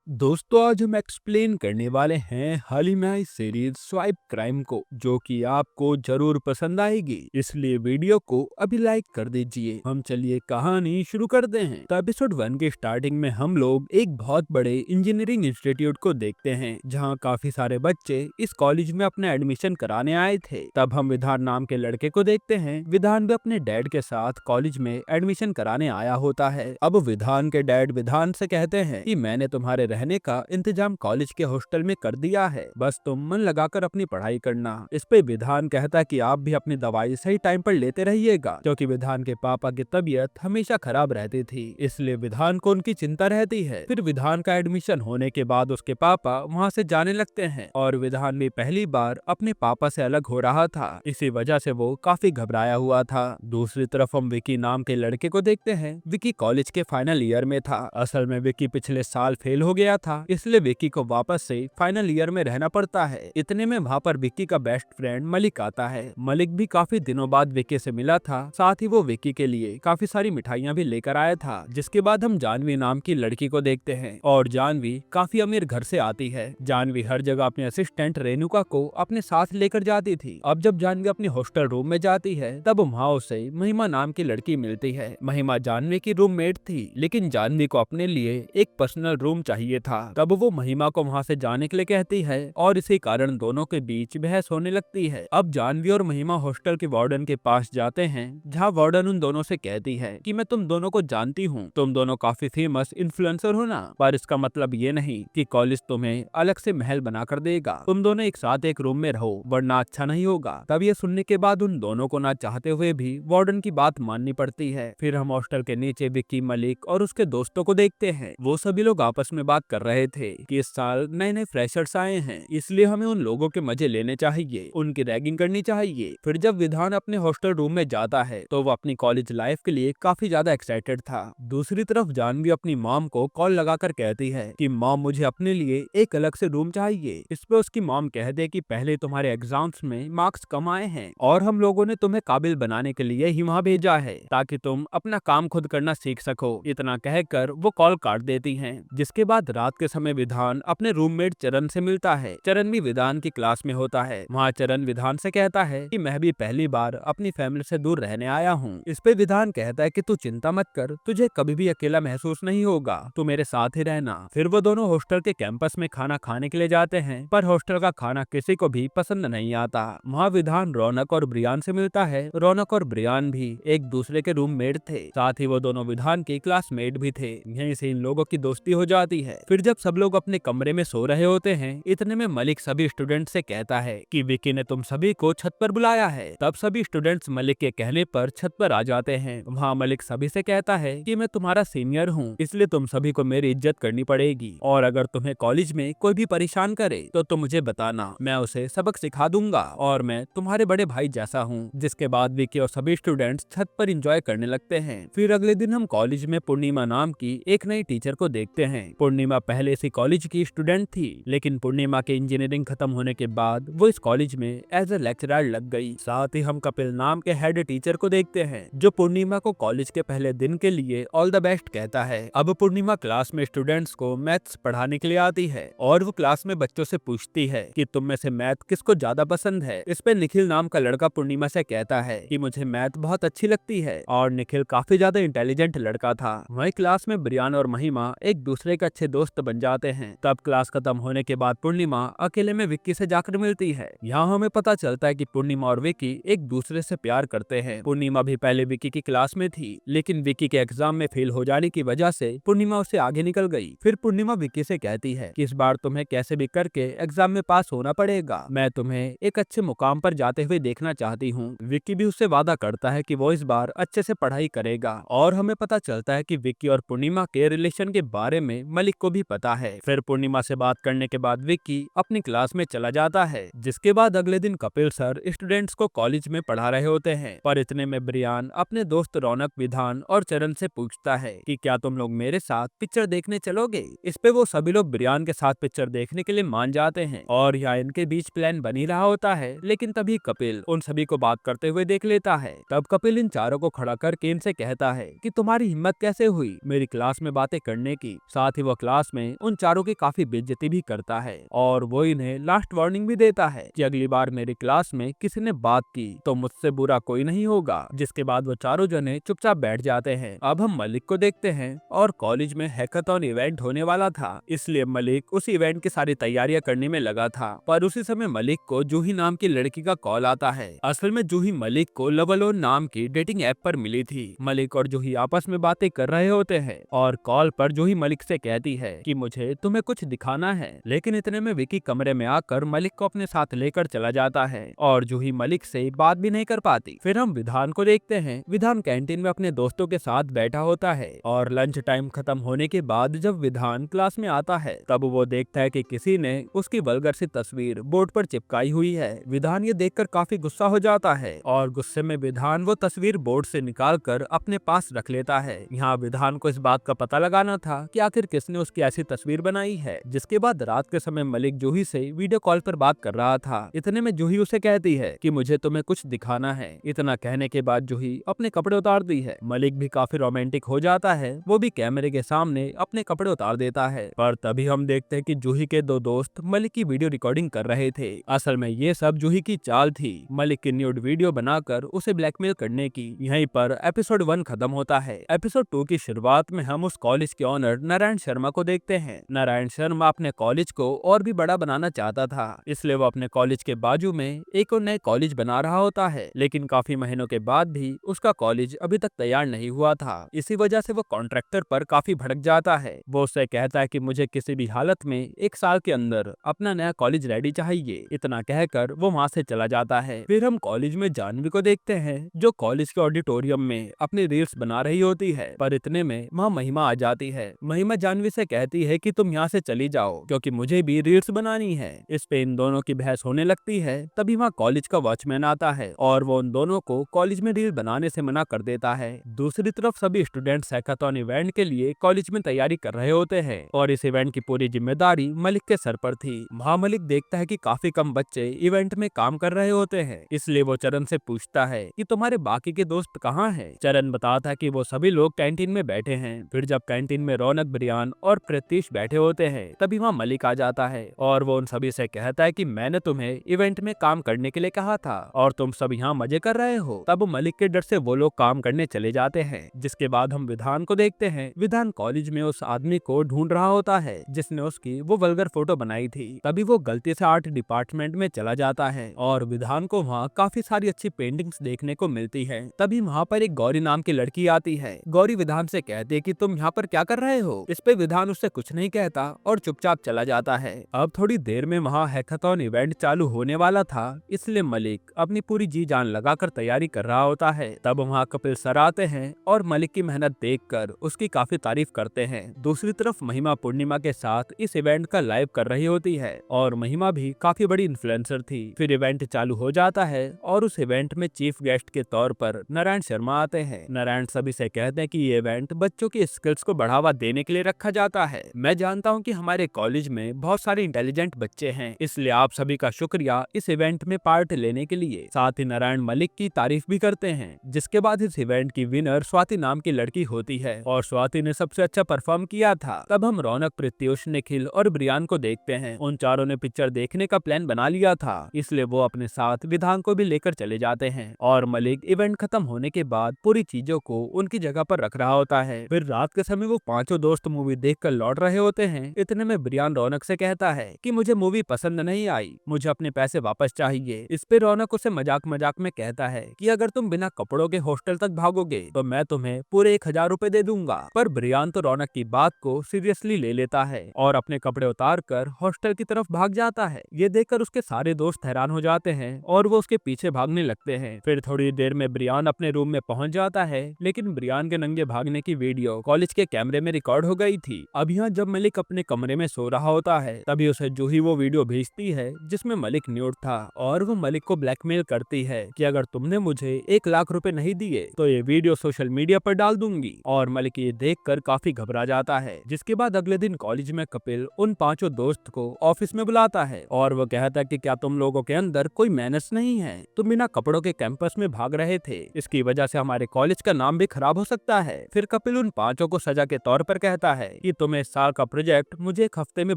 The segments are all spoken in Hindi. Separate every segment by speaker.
Speaker 1: दोस्तों आज हम एक्सप्लेन करने वाले हैं हाल ही में आई सीरीज स्वाइप क्राइम को, जो कि आपको जरूर पसंद आएगी। इसलिए वीडियो को अभी लाइक कर दीजिए। हम चलिए कहानी शुरू करते हैं। तो एपिसोड 1 के स्टार्टिंग में हम लोग एक बहुत बड़े इंजीनियरिंग इंस्टीट्यूट को देखते हैं, जहां काफी सारे बच्चे इस कॉलेज में अपना एडमिशन कराने आए थे। तब हम विधान नाम के लड़के को देखते हैं। विधान भी अपने डैड के साथ कॉलेज में एडमिशन कराने आया होता है। अब विधान के डैड विधान से कहते हैं कि मैंने तुम्हारे रहने का इंतजाम कॉलेज के हॉस्टल में कर दिया है, बस तुम मन लगाकर अपनी पढ़ाई करना। इस पे विधान कहता है कि आप भी अपनी दवाई सही टाइम पर लेते रहिएगा, क्योंकि विधान के पापा की तबीयत हमेशा खराब रहती थी, इसलिए विधान को उनकी चिंता रहती है। फिर विधान का एडमिशन होने के बाद उसके पापा वहाँ से जाने लगते हैं और विधान भी पहली बार अपने पापा से अलग हो रहा था। इसी वजह से वो काफी घबराया हुआ था। दूसरी तरफ हम विकी नाम के लड़के को देखते हैं। विकी कॉलेज के फाइनल ईयर में था। असल में विकी पिछले साल फेल हो गया था, इसलिए विकी को वापस से फाइनल ईयर में रहना पड़ता है। इतने में वहाँ पर विकी का बेस्ट फ्रेंड मलिक आता है। मलिक भी काफी दिनों बाद विकी से मिला था, साथ ही वो विकी के लिए काफी सारी मिठाइयाँ भी लेकर आया था। जिसके बाद हम जानवी नाम की लड़की को देखते हैं और जानवी काफी अमीर घर से आती है। जानवी हर जगह अपने असिस्टेंट रेणुका को अपने साथ लेकर जाती थी। अब जब जानवी अपनी हॉस्टल रूम में जाती है, तब वहाँ उसे महिमा नाम की लड़की मिलती है। महिमा जानवी की रूममेट थी, लेकिन जानवी को अपने लिए एक पर्सनल रूम चाहिए था। तब वो महिमा को वहाँ से जाने के लिए कहती है और इसी कारण दोनों के बीच बहस होने लगती है। अब जानवी और महिमा हॉस्टल के वार्डन के पास जाते हैं, जहाँ वार्डन उन दोनों से कहती है कि मैं तुम दोनों को जानती हूँ, तुम दोनों काफी फेमस इन्फ्लुएंसर हो ना, पर इसका मतलब ये नहीं कि कॉलेज तुम्हें अलग से महल बना कर देगा। तुम दोनों एक साथ एक रूम में रहो, वरना अच्छा नहीं होगा। तब ये सुनने के बाद उन दोनों को ना चाहते हुए भी वार्डन की बात माननी पड़ती है। फिर हम हॉस्टल के नीचे विक्की, मलिक और उसके दोस्तों को देखते हैं। वो सभी लोग आपस में बात कर रहे थे कि इस साल नए नए फ्रेशर्स आए हैं, इसलिए हमें उन लोगों के मजे लेने चाहिए, उनकी रैगिंग करनी चाहिए। फिर जब विधान अपने हॉस्टल रूम में जाता है, तो वो अपनी कॉलेज लाइफ के लिए काफी ज्यादा एक्साइटेड था। दूसरी तरफ जानवी अपनी मॉम को कॉल लगाकर कहती है कि मॉम मुझे अपने लिए एक अलग से रूम चाहिए। इस पे उसकी मॉम कह दे कि पहले तुम्हारे एग्जाम्स में मार्क्स कम आए हैं और हम लोगों ने तुम्हें काबिल बनाने के लिए ही वहाँ भेजा है, ताकि तुम अपना काम खुद करना सीख सको। इतना कहकर वो कॉल काट देती हैं। जिसके बाद रात के समय विधान अपने रूममेट चरण से मिलता है। चरण भी विधान की क्लास में होता है। वहाँ चरण विधान से कहता है कि मैं भी पहली बार अपनी फैमिली से दूर रहने आया हूँ। इस पे विधान कहता है कि तू चिंता मत कर, तुझे कभी भी अकेला महसूस नहीं होगा, तू मेरे साथ ही रहना। फिर वो दोनों हॉस्टल के कैंपस में खाना खाने के लिए जाते हैं, पर हॉस्टल का खाना किसी को भी पसंद नहीं आता। वहाँ विधान रौनक और ब्रियान से मिलता है। रौनक और ब्रियान भी एक दूसरे के रूममेट थे, साथ ही वो दोनों विधान के क्लासमेट भी थे। यहीं से इन लोगों की दोस्ती हो जाती है। फिर जब सब लोग अपने कमरे में सो रहे होते हैं, इतने में मलिक सभी स्टूडेंट से कहता है कि विकी ने तुम सभी को छत पर बुलाया है। तब सभी स्टूडेंट्स मलिक के कहने पर छत पर आ जाते हैं। वहाँ मलिक सभी से कहता है कि मैं तुम्हारा सीनियर हूँ, इसलिए तुम सभी को मेरी इज्जत करनी पड़ेगी, और अगर तुम्हें कॉलेज में कोई भी परेशान करे तो तुम मुझे बताना, मैं उसे सबक सिखा दूंगा और मैं तुम्हारे बड़े भाई जैसा हूँ। जिसके बाद विकी और सभी स्टूडेंट्स छत पर एंजॉय करने लगते हैं। फिर अगले दिन हम कॉलेज में पूर्णिमा नाम की एक नई टीचर को देखते हैं। पूर्णिमा पहले इसी कॉलेज की स्टूडेंट थी, लेकिन पूर्णिमा के इंजीनियरिंग खत्म होने के बाद वो इस कॉलेज में एज ए लेक्चरर लग गई। साथ ही हम कपिल नाम के हेड टीचर को देखते हैं, जो पूर्णिमा को कॉलेज के पहले दिन के लिए ऑल द बेस्ट कहता है। अब पूर्णिमा क्लास में स्टूडेंट्स को मैथ्स पढ़ाने के लिए आती है और वो क्लास में बच्चों से पूछती है कि तुम में से मैथ किसको ज्यादा पसंद है। इस पे निखिल नाम का लड़का पूर्णिमा से कहता है कि मुझे मैथ बहुत अच्छी लगती है, और निखिल काफी ज्यादा इंटेलिजेंट लड़का था। वही क्लास में ब्रियान और महिमा एक दूसरे के अच्छे दोस्त बन जाते हैं। तब क्लास खत्म होने के बाद पूर्णिमा अकेले में विक्की से जाकर मिलती है। यहाँ हमें पता चलता है कि पूर्णिमा और विक्की एक दूसरे से प्यार करते हैं। पूर्णिमा भी पहले विक्की की क्लास में थी, लेकिन विक्की के एग्जाम में फेल हो जाने की वजह से पूर्णिमा उससे आगे निकल गई। फिर पूर्णिमा विक्की से कहती है कि इस बार तुम्हें कैसे भी करके एग्जाम में पास होना पड़ेगा, मैं तुम्हें एक अच्छे मुकाम पर जाते हुए देखना चाहती हूँ। विक्की भी उससे वादा करता है कि वो इस बार अच्छे से पढ़ाई करेगा, और हमें पता चलता है कि विक्की और पूर्णिमा के रिलेशन के बारे में मलिक को भी पता है। फिर पूर्णिमा से बात करने के बाद विक्की अपनी क्लास में चला जाता है। जिसके बाद अगले दिन कपिल सर स्टूडेंट्स को कॉलेज में पढ़ा रहे होते हैं, पर इतने में ब्रियान अपने दोस्त रौनक, विधान और चरण से पूछता है कि क्या तुम लोग मेरे साथ पिक्चर देखने चलोगे। इस पे वो सभी लोग ब्रियान के साथ पिक्चर देखने के लिए मान जाते हैं, और यहाँ इनके बीच प्लान बन ही रहा होता है। लेकिन तभी कपिल उन सभी को बात करते हुए देख लेता है। तब कपिल इन चारों को खड़ा करके इनसे कहता है कि तुम्हारी हिम्मत कैसे हुई मेरी क्लास में बातें करने की। साथ ही वो क्लास क्लास में उन चारों की काफी बेइज्जती भी करता है और वो इन्हें लास्ट वार्निंग भी देता है कि अगली बार मेरी क्लास में किसी ने बात की तो मुझसे बुरा कोई नहीं होगा। जिसके बाद वो चारों जने चुपचाप बैठ जाते हैं। अब हम मलिक को देखते हैं और कॉलेज में हैकाथॉन इवेंट होने वाला था, इसलिए मलिक उस इवेंट की सारी तैयारियां करने में लगा था। पर उसी समय मलिक को जूही नाम की लड़की का कॉल आता है। असल में जूही मलिक को लवलोन नाम की डेटिंग ऐप पर मिली थी। मलिक और जूही आपस में बातें कर रहे होते हैं और कॉल पर जूही मलिक से कहती है कि मुझे तुम्हें कुछ दिखाना है, लेकिन इतने में विकी कमरे में आकर मलिक को अपने साथ लेकर चला जाता है और जूही मलिक से बात भी नहीं कर पाती। फिर हम विधान को देखते हैं। विधान कैंटीन में अपने दोस्तों के साथ बैठा होता है और लंच टाइम खत्म होने के बाद जब विधान क्लास में आता है तब वो देखता है कि किसी ने उसकी वल्गर सी तस्वीर बोर्ड पर चिपकाई हुई है। विधान ये देखकर काफी गुस्सा हो जाता है और गुस्से में विधान वो तस्वीर बोर्ड से निकालकर अपने पास रख लेता है। यहाँ विधान को इस बात का पता लगाना था कि आखिर किसने उसकी ऐसी तस्वीर बनाई है। जिसके बाद रात के समय मलिक जूही से वीडियो कॉल पर बात कर रहा था। इतने में जूही उसे कहती है कि मुझे तुम्हें कुछ दिखाना है। इतना कहने के बाद जूही अपने कपड़े उतारती है। मलिक भी काफी रोमांटिक हो जाता है, वो भी कैमरे के सामने अपने कपड़े उतार देता है। पर तभी हम देखते हैं कि जूही के दो दोस्त मलिक की वीडियो रिकॉर्डिंग कर रहे थे। असल में ये सब जूही की चाल थी, मलिक की न्यूड वीडियो बनाकर उसे ब्लैकमेल करने की। यहीं पर एपिसोड 1 खत्म होता है। एपिसोड 2 की शुरुआत में हम उस कॉलेज के ऑनर नारायण शर्मा को देखते हैं। नारायण शर्मा अपने कॉलेज को और भी बड़ा बनाना चाहता था, इसलिए वो अपने कॉलेज के बाजू में एक और नए कॉलेज बना रहा होता है। लेकिन काफी महीनों के बाद भी उसका कॉलेज अभी तक तैयार नहीं हुआ था। इसी वजह से वो कॉन्ट्रैक्टर पर काफी भड़क जाता है। वो उससे कहता है कि मुझे किसी भी हालत में 1 साल के अंदर अपना नया कॉलेज रेडी चाहिए। इतना कहकर वो वहाँ से चला जाता है। फिर हम कॉलेज में जानवी को देखते हैं जो कॉलेज के ऑडिटोरियम में अपनी रील्स बना रही होती है। पर इतने में वहाँ महिमा आ जाती है। महिमा जानवी से कहती है कि तुम यहाँ से चली जाओ क्योंकि मुझे भी रील्स बनानी है। इस पे इन दोनों की बहस होने लगती है। तभी वहाँ कॉलेज का वॉचमैन आता है और वो उन दोनों को कॉलेज में रील बनाने से मना कर देता है। दूसरी तरफ सभी स्टूडेंट्स हैकाथॉन इवेंट के लिए कॉलेज में तैयारी कर रहे होते हैं और इस इवेंट की पूरी जिम्मेदारी मलिक के सर पर थी। वहाँ मलिक देखता है कि काफी कम बच्चे इवेंट में काम कर रहे होते हैं, इसलिए वो चरण से पूछता है कि तुम्हारे बाकी के दोस्त कहाँ हैं? चरण बताता है कि वो सभी लोग कैंटीन में बैठे हैं। फिर जब कैंटीन में रौनक, ब्रियान और प्रतीश बैठे होते हैं तभी वहाँ मलिक आ जाता है और वो उन सभी से कहता है कि मैंने तुम्हें इवेंट में काम करने के लिए कहा था और तुम सब यहाँ मजे कर रहे हो। तब मलिक के डर से वो लोग काम करने चले जाते हैं। जिसके बाद हम विधान को देखते हैं। विधान कॉलेज में उस आदमी को ढूंढ रहा होता है जिसने उसकी वो वल्गर फोटो बनाई थी। तभी वो गलती से आर्ट डिपार्टमेंट में चला जाता है और विधान को वहाँ काफी सारी अच्छी पेंटिंग्स देखने को मिलती है। तभी वहाँ पर एक गौरी नाम की लड़की आती है। गौरी विधान से कहती है कि तुम यहाँ पर क्या कर रहे हो? इस पे विधान उससे कुछ नहीं कहता और चुपचाप चला जाता है। अब थोड़ी देर में वहाँ हैकाथॉन इवेंट चालू होने वाला था, इसलिए मलिक अपनी पूरी जी जान लगाकर तैयारी कर रहा होता है। तब वहाँ कपिल सर आते हैं और मलिक की मेहनत देखकर उसकी काफी तारीफ करते हैं। दूसरी तरफ महिमा पूर्णिमा के साथ इस इवेंट का लाइव कर रही होती है और महिमा भी काफी बड़ी इन्फ्लुएंसर थी। फिर इवेंट चालू हो जाता है और उस इवेंट में चीफ गेस्ट के तौर पर नारायण शर्मा आते हैं। नारायण सभी से कहते हैं कि ये इवेंट बच्चों की स्किल्स को बढ़ावा देने के लिए रखा जाता है। मैं जानता हूँ कि हमारे कॉलेज में बहुत सारे इंटेलिजेंट बच्चे हैं, इसलिए आप सभी का शुक्रिया इस इवेंट में पार्ट लेने के लिए। साथ ही नारायण मलिक की तारीफ भी करते हैं। जिसके बाद इस इवेंट की विनर स्वाति नाम की लड़की होती है और स्वाति ने सबसे अच्छा परफॉर्म किया था। तब हम रौनक, प्रत्युष, निखिल और ब्रियान को देखते हैं। उन चारों ने पिक्चर देखने का प्लान बना लिया था, इसलिए वो अपने साथ विधान को भी लेकर चले जाते हैं और मलिक इवेंट खत्म होने के बाद पूरी चीजों को उनकी जगह पर रख रहा होता है। फिर रात के समय वो पांचों दोस्त मूवी देखकर लौट रहे होते हैं। इतने में ब्रियान रौनक से कहता है कि मुझे मूवी पसंद नहीं आई, मुझे अपने पैसे वापस चाहिए। इस पे रौनक उसे मजाक मजाक में कहता है कि अगर तुम बिना कपड़ों के हॉस्टल तक भागोगे तो मैं तुम्हें पूरे 1000 रुपए दे दूंगा। पर ब्रियान तो रौनक की बात को सीरियसली ले लेता है और अपने कपड़े उतार कर हॉस्टल की तरफ भाग जाता है। ये देखकर उसके सारे दोस्त हैरान हो जाते हैं और वो उसके पीछे भागने लगते हैं। फिर थोड़ी देर में ब्रियान अपने रूम में पहुंच जाता है, लेकिन ब्रियान के नंगे भागने की वीडियो कॉलेज के कैमरे में रिकॉर्ड हो गई थी। अब यहाँ जब मलिक अपने कमरे में सो रहा होता है तभी उसे जूही वो वीडियो भेजती है जिसमें मलिक न्यूड था और वो मलिक को ब्लैकमेल करती है कि अगर तुमने मुझे 1 लाख रुपए नहीं दिए तो ये वीडियो सोशल मीडिया पर डाल दूंगी। और मलिक ये देखकर काफी घबरा जाता है। जिसके बाद अगले दिन कॉलेज में कपिल उन पांचों दोस्त को ऑफिस में बुलाता है और वो कहता है कि क्या तुम लोगों के अंदर कोई मैनर्स नहीं है? तुम बिना कपड़ों के कैंपस में भाग रहे थे, इसकी वजह से हमारे कॉलेज का नाम भी खराब हो सकता है। फिर कपिल उन पांचों को सजा के तौर पर कहता है कि तुम्हें इस साल का प्रोजेक्ट मुझे एक हफ्ते में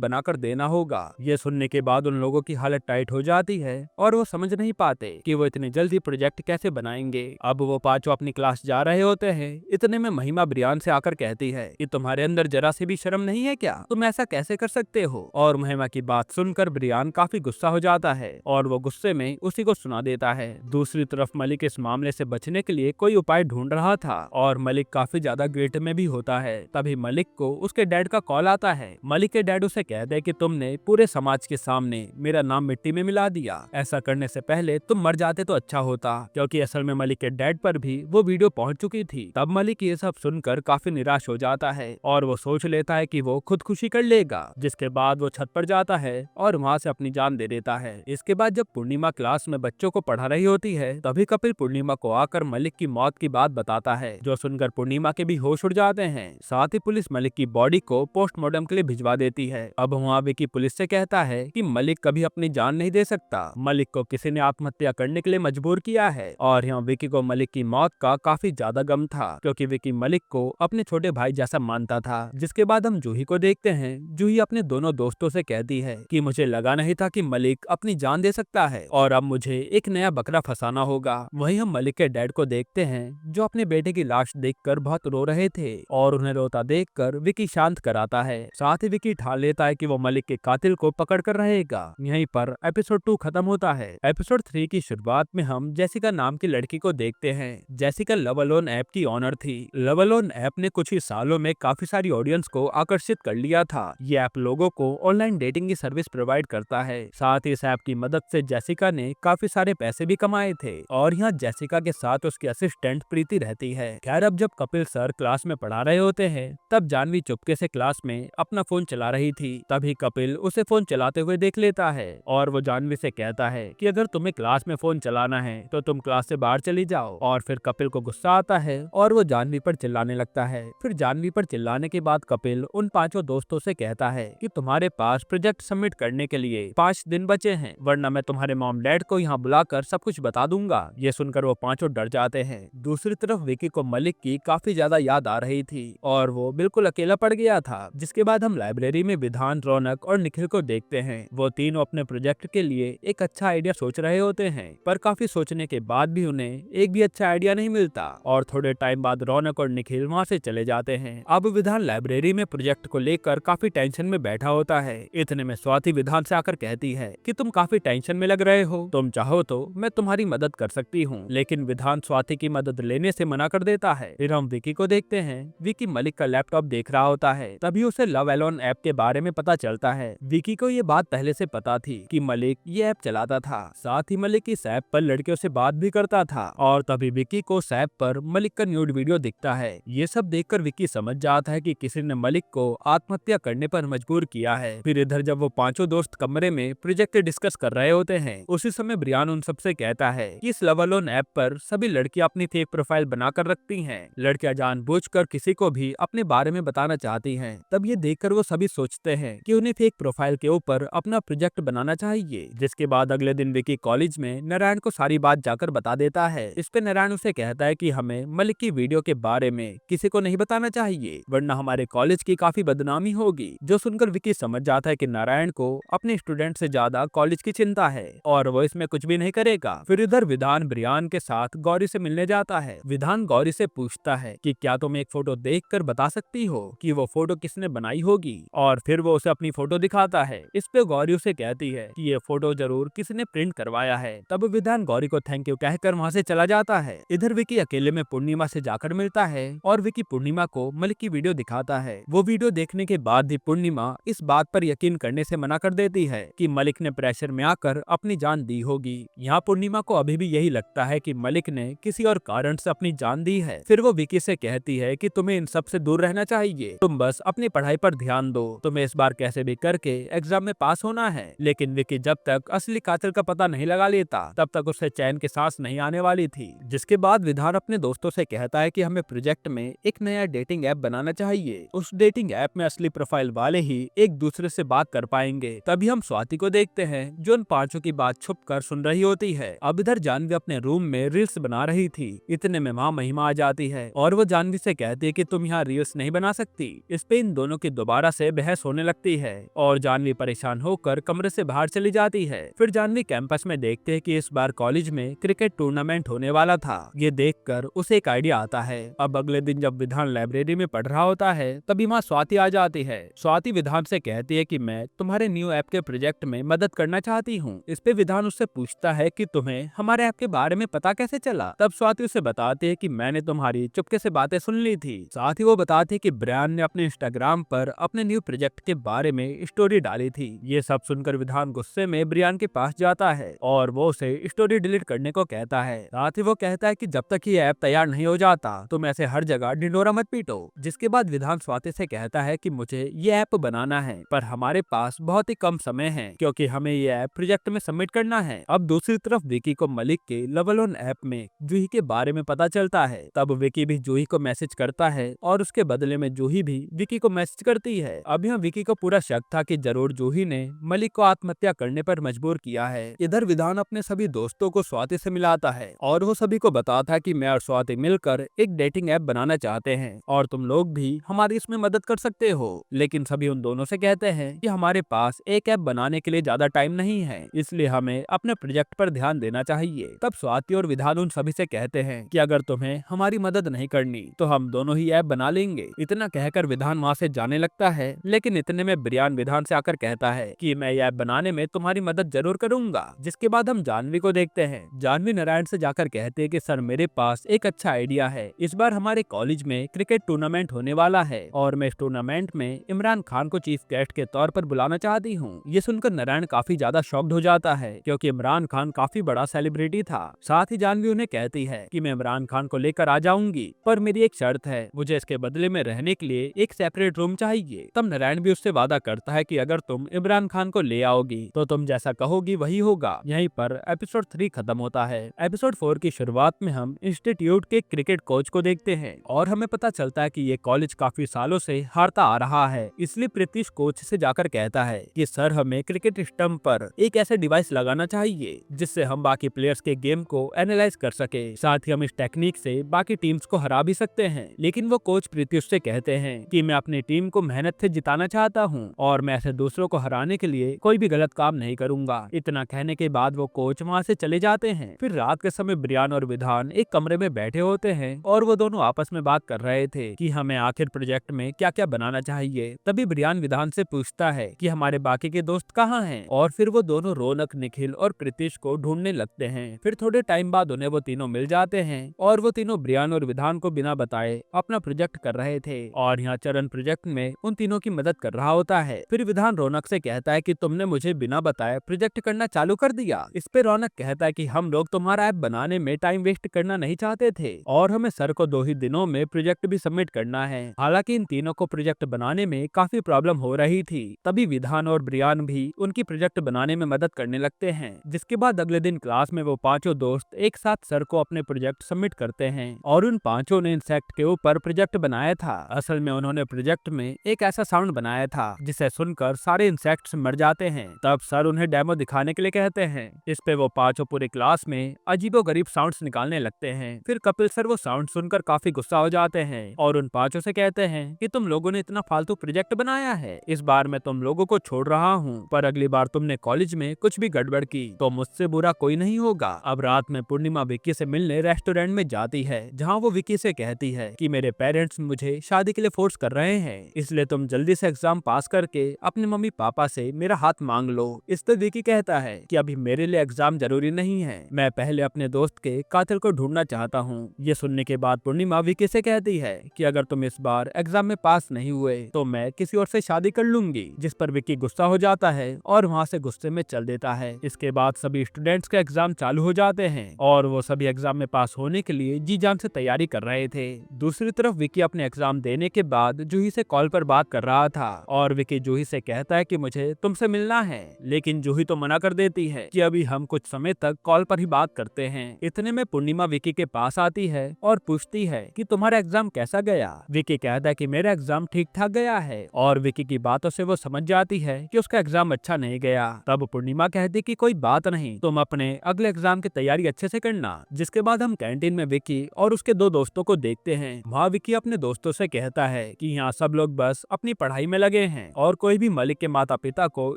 Speaker 1: बनाकर देना होगा। ये सुनने के बाद उन लोगों की हालत टाइट हो जाती है और वो समझ नहीं पाते कि वो इतनी जल्दी प्रोजेक्ट कैसे बनाएंगे। अब वो पांचों अपनी क्लास जा रहे होते हैं, इतने में महिमा ब्रियान से आकर कहती है कि तुम्हारे अंदर जरा से भी शर्म नहीं है क्या, तुम ऐसा कैसे कर सकते हो। और महिमा की बात सुनकर ब्रियान काफी गुस्सा हो जाता है और वो गुस्से में उसी को सुना देता है। दूसरी तरफ मलिक इस मामले से बचने के लिए कोई उपाय ढूंढ रहा था और मलिक काफी ज्यादा गिल्ट में भी होता है। तभी मलिक को उसके डैड का कॉल आता है। मलिक के डैड उसे कहते हैं कि तुमने पूरे समाज के सामने मेरा नाम मिट्टी में मिला दिया, ऐसा करने से पहले तुम मर जाते तो अच्छा होता, क्योंकि असल में मलिक के डैड पर भी वो वीडियो पहुंच चुकी थी। तब मलिक ये सब सुनकर काफी निराश हो जाता है और वो सोच लेता है कि वो खुदकुशी कर लेगा, जिसके बाद वो छत पर जाता है और वहाँ से अपनी जान दे देता है। इसके बाद जब पूर्णिमा क्लास में बच्चों को पढ़ा रही होती है, तभी कपिल पूर्णिमा को आकर मलिक की मौत की बात बताता है, जो सुनकर पूर्णिमा के भी होश उड़ जाते हैं। साथ ही पुलिस मलिक की बॉडी को पोस्टमार्टम के लिए भिजवा देती है। अब वहाँ विकी पुलिस से कहता है कि मलिक कभी अपनी जान नहीं दे सकता, मलिक को किसी ने आत्महत्या करने के लिए मजबूर किया है। और यहाँ विकी को मलिक की मौत का काफी ज्यादा गम था, क्योंकि विकी मलिक को अपने छोटे भाई जैसा मानता था। जिसके बाद हम जूही को देखते हैं। जूही अपने दोनों दोस्तों से कहती है कि मुझे लगा नहीं था कि मलिक अपनी जान दे सकता है और अब मुझे एक नया बकरा फंसाना होगा। वहीं हम मलिक के डैड को देखते हैं, जो अपने बेटे की लाश देखकर बहुत रो रहे थे और उन्हें रोता देखकर विकी शांत कराता है। साथ ही विकी ठान लेता है कि वो मलिक के कातिल को पकड़ कर रहेगा। यहीं पर एपिसोड 2 खत्म होता है। एपिसोड 3 की शुरुआत में हम जेसिका नाम की लड़की को देखते हैं। जेसिका लव अलोन ऐप की ऑनर थी। लव अलोन ऐप ने कुछ ही सालों में काफी सारी ऑडियंस को आकर्षित कर लिया था। ये ऐप लोगों को ऑनलाइन डेटिंग की सर्विस प्रोवाइड करता है। साथ ही इस ऐप की मदद से जेसिका ने काफी सारे पैसे भी कमाए थे और यहाँ जेसिका के साथ उसकी असिस्टेंट प्रीति रहती है। खैर, अब जब कपिल सर क्लास में पढ़ा रहे होते हैं, तब जानवी चुपके से क्लास में अपना फोन चला रही थी। तभी कपिल उसे फोन चलाते हुए देख लेता है और वो जानवी से कहता है कि अगर तुम्हें क्लास में फोन चलाना है तो तुम क्लास से बाहर चली जाओ। और फिर कपिल को गुस्सा आता है और वो जानवी पर चिल्लाने लगता है। फिर जानवी पर चिल्लाने के बाद कपिल उन पांचों दोस्तों से कहता है कि तुम्हारे पास प्रोजेक्ट सबमिट करने के लिए 5 दिन बचे हैं, वरना मैं तुम्हारे मॉम डैड को यहाँ बुलाकर सब कुछ बता दूंगा। ये सुनकर वो पांचों डर जाते हैं। दूसरी तरफ विकी को मलिक की काफी ज्यादा याद आ रही थी और वो बिल्कुल अकेला पड़ गया था। जिसके बाद हम लाइब्रेरी में विधान, रौनक और निखिल को देखते हैं। वो तीनों अपने प्रोजेक्ट के लिए एक अच्छा आइडिया सोच रहे होते हैं, पर काफी सोचने के बाद भी उन्हें एक भी अच्छा आइडिया नहीं मिलता और थोड़े टाइम बाद रौनक और निखिल वहाँ से चले जाते हैं। अब विधान लाइब्रेरी में प्रोजेक्ट को लेकर काफी टेंशन में बैठा होता है। इतने में स्वाति विधान से आकर कहती है कि तुम काफी टेंशन में लग रहे हो, तुम चाहो तो मैं तुम्हारी मदद कर सकती हूँ। लेकिन विधान स्वाति की मदद लेने से मना कर देता है। फिर हम विकी को देखते हैं। विकी मलिक का लैपटॉप देख रहा होता है। तभी उसे लव एलोन ऐप के बारे में पता चलता है। विकी को ये बात पहले से पता थी कि मलिक ये ऐप चलाता था। साथ ही मलिक इस ऐप पर लड़कियों से बात भी करता था और तभी विकी को उस ऐप पर मलिक का न्यूड वीडियो दिखता है। ये सब देखकर विकी समझ जाता है कि किसी ने मलिक को आत्महत्या करने पर मजबूर किया है। फिर इधर जब वो पांचों दोस्त कमरे में प्रोजेक्ट डिस्कस कर रहे होते हैं, उसी समय ब्रियान उन सबसे कहता है कि इस लव एलोन ऐप पर सभी लड़कियां अपनी फेक प्रोफाइल बनाकर रखती हैं। लड़कियां जानबूझकर किसी को भी अपने बारे में बताना चाहती हैं। तब ये देखकर वो सभी सोचते हैं कि उन्हें फेक प्रोफाइल के ऊपर अपना प्रोजेक्ट बनाना चाहिए। जिसके बाद अगले दिन विकी कॉलेज में नारायण को सारी बात जाकर बता देता है। इस पे नारायण उसे कहता है कि हमें मलिक की वीडियो के बारे में किसी को नहीं बताना चाहिए, वरना हमारे कॉलेज की काफी बदनामी होगी। जो सुनकर विकी समझ जाता है कि नारायण को अपने स्टूडेंट से ज्यादा कॉलेज की चिंता है और वो इसमें कुछ भी नहीं करेगा। फिर इधर विधान ब्रियान के साथ गौरी से मिलने जाता है। विधान गौरी से पूछता है कि क्या तुम एक फोटो देखकर बता सकती हो कि वो फोटो किसने बनाई होगी, और फिर वो उसे अपनी फोटो दिखाता है। इस पे गौरी उसे कहती है कि ये फोटो जरूर किसी ने प्रिंट करवाया है। तब विधान गौरी को थैंक यू कहकर वहाँ से चला जाता है। इधर विकी अकेले में पूर्णिमा से जाकर मिलता है और विकी पूर्णिमा को मलिक की वीडियो दिखाता है। वो वीडियो देखने के बाद भी पूर्णिमा इस बात पर यकीन करने से मना कर देती है कि मलिक ने प्रेशर में आकर अपनी जान दी होगी। यहाँ पूर्णिमा को अभी भी यही लगता है कि मलिक ने किसी और कारण से अपनी जान दी है। फिर वो विकी से कहती है कि तुम्हें इन सब से दूर रहना चाहिए, तुम बस अपनी पढ़ाई पर ध्यान दो, तुम्हें इस बार कैसे भी करके एग्जाम में पास होना है। लेकिन विकी जब तक असली कातिल का पता नहीं लगा लेता, तब तक उसे चैन की सांस नहीं आने वाली थी। जिसके बाद विधान अपने दोस्तों से कहता है कि हमें प्रोजेक्ट में एक नया डेटिंग ऐप बनाना चाहिए। उस डेटिंग ऐप में असली प्रोफाइल वाले ही एक दूसरे से बात कर पाएंगे। तभी हम स्वाति को देखते हैं, जो उन पांचों की बात छुप कर सुन रही होती है। अब इधर जानवी अपने रूम में रील्स बना रही थी। इतने में वहाँ महिमा आ जाती है और वो जानवी से कहती है कि तुम यहाँ रील्स नहीं बना सकती, इस पे इन दोनों की दोबारा से बहस होने लगती है और जानवी परेशान होकर कमरे से बाहर चली जाती है। फिर जानवी कैंपस में देखते है कि इस बार कॉलेज में क्रिकेट टूर्नामेंट होने वाला था। ये देखकर उसे एक आइडिया आता है। अब अगले दिन जब विधान लाइब्रेरी में पढ़ रहा होता है तभी माँ स्वाति आ जाती है। स्वाति विधान से कहती है कि मैं तुम्हारे न्यू ऐप के प्रोजेक्ट में मदद करना चाहती हूँ। इस पे विधान उससे पूछता है कि तुम्हें हमारे ऐप के बारे में पता कैसे चला। तब स्वाति उसे बताती है कि मैंने तुम्हारी चुपके से बातें सुन ली थी। साथ ही वो बताती है कि ब्रायन ने अपने इंस्टाग्राम पर अपने न्यू प्रोजेक्ट के बारे में स्टोरी डाली थी। ये सब सुनकर विधान गुस्से में ब्रियान के पास जाता है और वो उसे स्टोरी डिलीट करने को कहता है। साथ ही वो कहता है कि जब तक ये ऐप तैयार नहीं हो जाता तुम ऐसे हर जगह ढिंडोरा मत पीटो। जिसके बाद विधान स्वाति से कहता है कि मुझे ये ऐप बनाना है पर हमारे पास बहुत ही कम समय है क्योंकि हमें ये ऐप प्रोजेक्ट में सबमिट करना है। अब दूसरी तरफ विकी को मलिक के लेवल 1 ऐप में जूही के बारे में पता चलता है। तब विकी भी जूही को मैसेज करता है और उसके बदले में जूही भी विकी को मैसेज करती है। अब यहाँ विकी को पूरा शक था कि जरूर जूही ने मलिक को आत्महत्या करने पर मजबूर किया है। इधर विधान अपने सभी दोस्तों को स्वाति से मिलाता है और वो सभी को बताता है कि मैं और स्वाति मिलकर एक डेटिंग ऐप बनाना चाहते हैं और तुम लोग भी हमारी इसमें मदद कर सकते हो। लेकिन सभी उन दोनों से कहते हैं कि हमारे पास एक ऐप बनाने के लिए ज्यादा टाइम नहीं है, इसलिए हमें अपने प्रोजेक्ट पर ध्यान देना चाहिए। तब स्वाति और विधान उन सभी से कहते हैं कि अगर तुम्हें हमारी मदद नहीं करनी तो हम दोनों ही ऐप बना लेंगे। इतना कहकर विधान वहाँ से जाने लगता है, लेकिन इतने में ब्रियान विधान से आकर कहता है कि मैं ये ऐप बनाने में तुम्हारी मदद जरूर करूंगा। जिसके बाद हम जानवी को देखते हैं। जानवी नारायण से जाकर कहते हैं कि सर मेरे पास एक अच्छा आइडिया है। इस बार हमारे कॉलेज में क्रिकेट टूर्नामेंट होने वाला है और मैं इस टूर्नामेंट में इमरान खान को चीफ गेस्ट के तौर पर बुलाना चाहती हूँ। ये सुनकर नारायण काफी ज्यादा शॉक्ड हो जाता है क्योंकि इमरान खान काफी बड़ा सेलिब्रिटी था। साथ ही जानवी उन्हें कहती है कि मैं इमरान खान को लेकर आ जाऊंगी पर मेरी एक शर्त है, मुझे इसके बदले में रहने के लिए एक सेपरेट रूम चाहिए। तब नारायण भी उससे वादा करता है कि अगर तुम इमरान खान को ले आओगी तो तुम जैसा कहोगी वही होगा। यहीं पर एपिसोड 3 खत्म होता है। एपिसोड 4 की शुरुआत में हम इंस्टीट्यूट के क्रिकेट कोच को देखते हैं और हमें पता चलता है कि ये कॉलेज काफी सालों से हारता आ रहा है। इसलिए प्रीतिश कोच से जाकर कहता है कि सर हमें क्रिकेट स्टंप पर एक ऐसे डिवाइस लगाना चाहिए जिससे हम बाकी प्लेयर्स के गेम को एनालाइज कर सके। साथ ही हम इस टेक्निक से बाकी टीम्स को हरा भी सकते हैं। लेकिन वो कोच प्रीतिश से कहते हैं कि मैं अपनी टीम को मेहनत से जिताना चाहता हूँ और मैं ऐसे दूसरों को हराने के लिए कोई भी गलत काम नहीं करूंगा। इतना कहने के बाद वो कोच वहाँ से चले जाते हैं। फिर रात के समय ब्रियान और विधान एक कमरे में बैठे होते हैं और वो दोनों आपस में बात कर रहे थे कि हमें आखिर प्रोजेक्ट में क्या क्या बनाना चाहिए। तभी ब्रियान विधान से पूछता है कि हमारे बाकी के दोस्त कहाँ हैं और फिर वो दोनों रौनक, निखिल और प्रीतिश को ढूंढने लगते हैं। फिर थोड़े टाइम बाद उन्हें वो तीनों मिल जाते हैं और वो तीनों ब्रियान और विधान को बिना बताए अपना प्रोजेक्ट कर रहे थे और यहाँ चरण प्रोजेक्ट में उन तीनों की मदद कर रहा होता है। फिर विधान रौनक से कहता है कि तुमने मुझे बिना बताए प्रोजेक्ट करना चालू कर दिया। इस पे रौनक कहता है कि हम लोग तुम्हारा ऐप बनाने में टाइम वेस्ट करना नहीं चाहते थे और हमें सर को 2 ही दिनों में प्रोजेक्ट भी सबमिट करना है। हालांकि इन तीनों को प्रोजेक्ट बनाने में काफी प्रॉब्लम हो रही थी। तभी विधान और ब्रियान भी उनकी प्रोजेक्ट बनाने में मदद करने लगते हैं। जिसके बाद अगले दिन क्लास में वो पांचों दोस्त एक साथ सर को अपने प्रोजेक्ट सबमिट करते हैं और उन पांचों ने इंसेक्ट के ऊपर प्रोजेक्ट बनाया था। असल में उन्होंने प्रोजेक्ट में एक ऐसा साउंड बनाया था जिसे सुनकर सारे इंसेक्ट्स मर जाते हैं। तब सर उन्हें डेमो दिखाने के लिए कहते हैं। इस पे वो पांचों पूरे क्लास में अजीबोगरीब साउंड्स निकालने लगते हैं। फिर कपिल सर वो साउंड सुनकर काफी गुस्सा हो जाते हैं और उन पांचों से कहते हैं कि तुम लोगों ने इतना फालतू प्रोजेक्ट बनाया है, इस बार मैं तुम लोगों को छोड़ रहा हूँ, पर अगली बार तुमने कॉलेज में कुछ भी गड़बड़ की तो मुझसे बुरा कोई नहीं होगा। अब रात में पूर्णिमा विक्की से मिलने रेस्टोरेंट में जाती है जहाँ वो विक्की से कहती है कि मेरे पेरेंट्स मुझे शादी के लिए फोर्स कर रहे हैं, इसलिए तुम जल्दी से एग्जाम पास करके अपने मम्मी पापा से मेरा हाथ मांग लो। इस पर विक्की कहता है कि अभी मेरे लिए एग्जाम जरूरी नहीं है, मैं पहले अपने दोस्त के कातिल को ढूंढना चाहता हूँ। ये सुनने के बाद पूर्णिमा विक्की से कहती है कि अगर तुम इस बार एग्जाम में पास नहीं हुए तो मैं किसी और से शादी कर लूंगी। जिस पर विक्की गुस्सा हो जाता है और वहाँ से गुस्से में चल देता है। इसके बाद सभी स्टूडेंट्स के एग्जाम चालू हो जाते हैं और वो सभी एग्जाम में पास होने के लिए जी जान से तैयारी कर रहे थे। दूसरी तरफ विक्की अपने एग्जाम देने के बाद जूही से कॉल पर बात कर रहा था और विक्की जूही से कहता है कि मुझे तुमसे मिलना है, लेकिन जूही तो मना कर देती है कि अभी हम कुछ समय तक कॉल पर ही बात करते हैं। इतने में पूर्णिमा विक्की के पास आती है और पूछती है कि तुम्हारा एग्जाम कैसा गया। विक्की कहता है कि मेरा एग्जाम ठीक ठाक गया है और विक्की की बातों से वो समझ जाती है कि उसका एग्जाम अच्छा नहीं गया। तब पूर्णिमा कहती कि कोई बात नहीं, तुम अपने अगले एग्जाम की तैयारी अच्छे से करना। जिसके बाद हम कैंटीन में विक्की और उसके 2 दोस्तों को देखते हैं। वहाँ विक्की अपने दोस्तों से कहता है कि यहाँ सब लोग बस अपनी पढ़ाई में लगे हैं और कोई भी मलिक के माता पिता को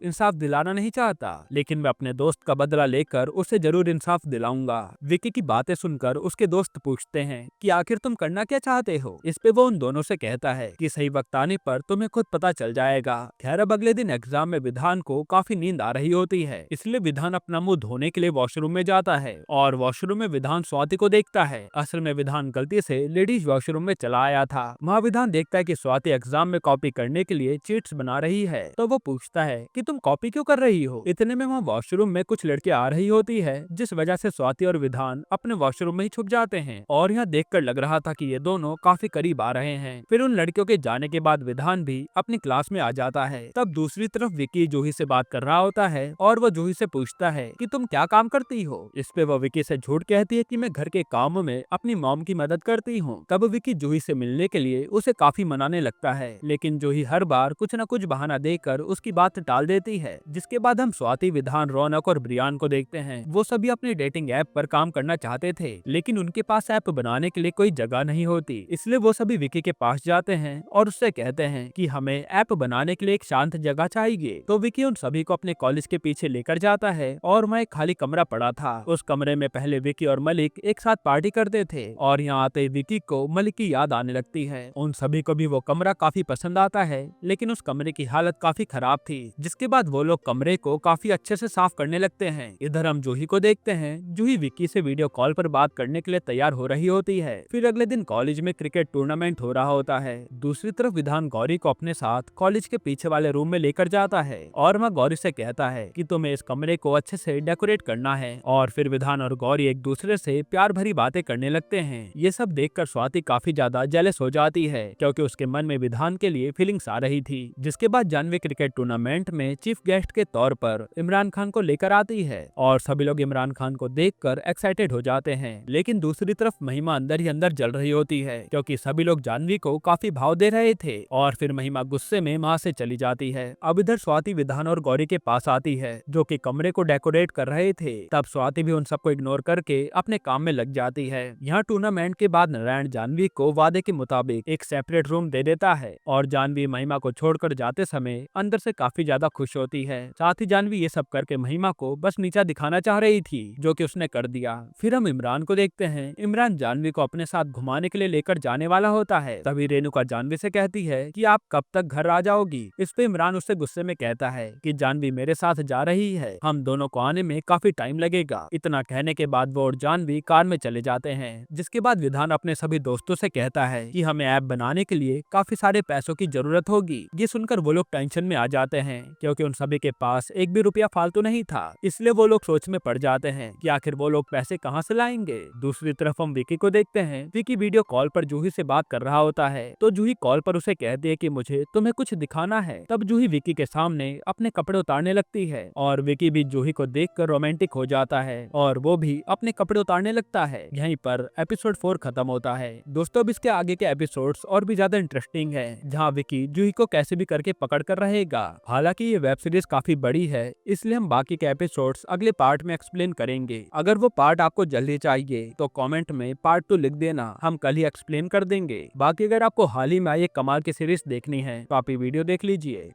Speaker 1: इंसाफ दिलाना नहीं चाहता, लेकिन मैं अपने दोस्त का बदला लेकर उसे जरूर इंसाफ दिलाऊंगा। विकी की बातें सुनकर उसके दोस्त पूछते हैं कि आखिर तुम करना क्या चाहते हो। इस पे वो उन दोनों से कहता है कि सही वक्त आने पर तुम्हें खुद पता चल जाएगा। खैर अब अगले दिन एग्जाम में विधान को काफी नींद आ रही होती है, इसलिए विधान अपना मुंह धोने के लिए वॉशरूम में जाता है और वॉशरूम में विधान स्वाति को देखता है। असल में विधान गलती से लेडीज वॉशरूम में चला आया था। वहाँ विधान देखता है कि स्वाति एग्जाम में कॉपी करने के लिए चीट्स बना रही है, तो वो पूछता है कि तुम कॉपी क्यों कर रही हो। इतने में वहाँ वॉशरूम में कुछ लड़कियां आ रही होती है, जिस वजह से स्वाति और विधान अपने वॉशरूम में ही छुप जाते हैं और यहाँ देखकर लग रहा था कि ये दोनों काफी करीब आ रहे हैं। फिर उन लड़कियों के जाने के बाद विधान भी अपनी क्लास में आ जाता है। तब दूसरी तरफ विकी जूही से बात कर रहा होता है और वो जूही से पूछता है कि तुम क्या काम करती हो। इस पे वो विकी से झूठ कहती है कि मैं घर के कामों में अपनी मॉम की मदद करती हूँ। तब विकी जूही से मिलने के लिए उसे काफी मनाने लगता है, लेकिन जूही हर बार कुछ न कुछ बहाना देकर उसकी बात टाल देती है। जिसके बाद हम स्वाति, विधान, रौनक और ब्रियान को देखते हैं। वो सभी अपने डेटिंग ऐप पर काम करना चाहते थे, लेकिन उनके पास ऐप बनाने के लिए कोई जगह नहीं होती, इसलिए वो सभी विकी के पास जाते हैं और उससे कहते हैं कि हमें ऐप बनाने के लिए एक शांत जगह चाहिए। तो विकी उन सभी को अपने कॉलेज के पीछे लेकर जाता है और वहाँ एक खाली कमरा पड़ा था। उस कमरे में पहले विकी और मलिक एक साथ पार्टी करते थे और यहाँ आते ही विकी को मलिक की याद आने लगती है। उन सभी को भी वो कमरा काफी पसंद आता है, लेकिन उस कमरे की हालत काफी खराब थी। जिसके बाद वो लोग कमरे को काफी अच्छे से साफ करने लगते हैं। इधर हम जूही को देखते हैं। जूही विकी से वीडियो कॉल पर बात करने के लिए तैयार हो रही होती है। फिर अगले दिन कॉलेज में क्रिकेट टूर्नामेंट हो रहा होता है। दूसरी तरफ विधान गौरी को अपने साथ कॉलेज के पीछे वाले रूम में लेकर जाता है और वह गौरी से कहता है कि तुम्हें इस कमरे को अच्छे से डेकोरेट करना है। और फिर विधान और गौरी एक दूसरे से प्यार भरी बातें करने लगते हैं। ये सब देखकर स्वाति काफी ज्यादा जेलस हो जाती है, क्योंकि उसके मन में विधान के लिए फीलिंग्स आ रही थी। जिसके बाद जानवी क्रिकेट टूर्नामेंट में चीफ गेस्ट के तौर पर इमरान खान को लेकर आती है और सभी लोग इमरान खान को देखकर एक्साइटेड हो जाते हैं। लेकिन दूसरी तरफ महिमा अंदर ही अंदर जल रही होती है, क्योंकि सभी लोग जानवी को काफी भाव दे रहे थे और फिर महिमा गुस्से में वहाँ से चली जाती है। अब इधर स्वाति विधान और गौरी के पास आती है, जो कि कमरे को डेकोरेट कर रहे थे। तब स्वाति भी उन सबको इग्नोर करके अपने काम में लग जाती है। यहाँ टूर्नामेंट के बाद नारायण जानवी को वादे के मुताबिक एक सेपरेट रूम दे देता है और जानवी महिमा को छोड़कर जाते समय अंदर से काफी ज्यादा खुश होती है। साथ ही जानवी ये सब करके महिमा को बस नीचा दिखाना चाह रही थी, जो कि उसने कर दिया। फिर हम इमरान को देखते हैं। इमरान जानवी को अपने साथ घुमाने के लिए लेकर जाने वाला होता है। तभी रेणुका जानवी से कहती है कि आप कब तक घर आ जाओगी। इस पे इमरान उससे गुस्से में कहता है कि जानवी मेरे साथ जा रही है, हम दोनों को आने में काफी टाइम लगेगा। इतना कहने के बाद वो और जानवी कार में चले जाते हैं। जिसके बाद विधान अपने सभी दोस्तों से कहता है कि हमें ऐप बनाने के लिए काफी सारे पैसों की जरूरत होगी। ये सुनकर वो लोग टेंशन में आ जाते हैं, क्योंकि उन सभी के पास एक भी रुपया फालतू नहीं था। इसलिए वो लोग सोच में पड़ जाते हैं कि आखिर वो लोग पैसे कहाँ से लाएंगे। दूसरी तरफ हम विकी को देखते हैं। विकी वीडियो कॉल पर जूही से बात कर रहा होता है, तो जूही कॉल पर उसे कहती है कि मुझे तुम्हें कुछ दिखाना है। तब जूही विकी के सामने अपने कपड़े उतारने लगती है और विकी भी जूही को देखकर रोमांटिक हो जाता है और वो भी अपने कपड़े उतारने लगता है। यहीं पर एपिसोड 4 खत्म होता है। दोस्तों अब इसके आगे के एपिसोड्स और भी ज्यादा इंटरेस्टिंग है, जहाँ विकी जूही को कैसे भी करके पकड़ कर रहेगा। हालांकि ये वेब सीरीज काफी बड़ी है, इसलिए हम बाकी के एपिसोड्स अगले पार्ट में एक्सप्लेन करेंगे। अगर वो पार्ट आपको जल्दी चाहिए तो कमेंट में पार्ट 2 लिख देना, हम कल ही एक्सप्लेन कर देंगे। बाकी अगर आपको हाल ही में ये कमाल की सीरीज देखनी है तो आप ये वीडियो देख लीजिए।